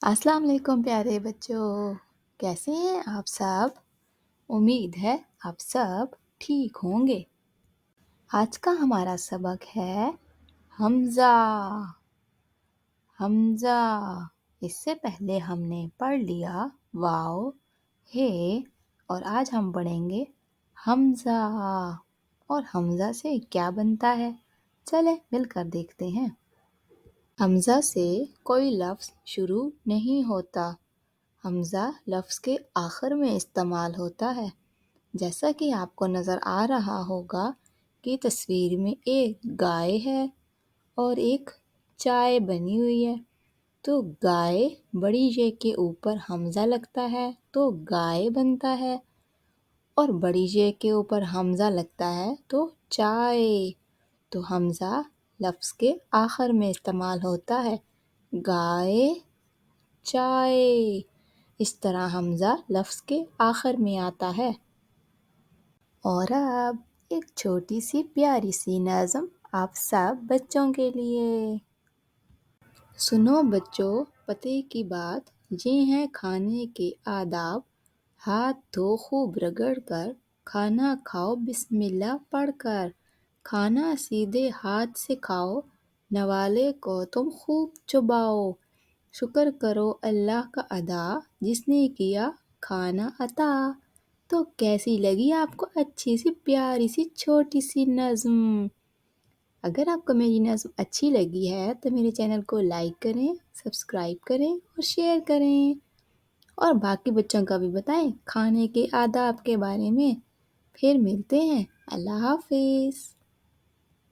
अस्सलाम वालेकुम प्यारे बच्चों। कैसे हैं आप सब? उम्मीद है आप सब ठीक होंगे। आज का हमारा सबक है हमज़ा। हमज़ा। इससे पहले हमने पढ़ लिया वाव, हे और आज हम पढ़ेंगे हमज़ा। और हमज़ा से क्या बनता है, चले मिलकर देखते हैं। हमज़ा से कोई लफ्ज़ शुरू नहीं होता। हमज़ा लफ्ज़ के आखिर में इस्तेमाल होता है। जैसा कि आपको नज़र आ रहा होगा कि तस्वीर में एक गाय है और एक चाय बनी हुई है। तो गाय बड़ी जे के ऊपर हमज़ा लगता है तो गाय बनता है, और बड़ी जे के ऊपर हमज़ा लगता है तो चाय। तो हमज़ा लफ्ज़ के आखिर में इस्तेमाल होता है। गाय, चाय। इस तरह हमज़ा लफ्ज़ के आखिर में आता है। और अब एक छोटी सी प्यारी सी नज़म आप सब बच्चों के लिए। सुनो बच्चों पते की बात, ये हैं खाने के आदाब। हाथ धो खूब रगड़ कर, खाना खाओ बिस्मिल्लाह पढ़कर। खाना सीधे हाथ से खाओ, नवाले को तुम खूब चबाओ। शुक्र करो अल्लाह का अदा, जिसने किया खाना अता। तो कैसी लगी आपको अच्छी सी प्यारी सी छोटी सी नज़म? अगर आपको मेरी नज़म अच्छी लगी है तो मेरे चैनल को लाइक करें, सब्सक्राइब करें और शेयर करें, और बाकी बच्चों का भी बताएं खाने के आदाब के बारे में। फिर मिलते हैं। अल्लाह हाफिज़।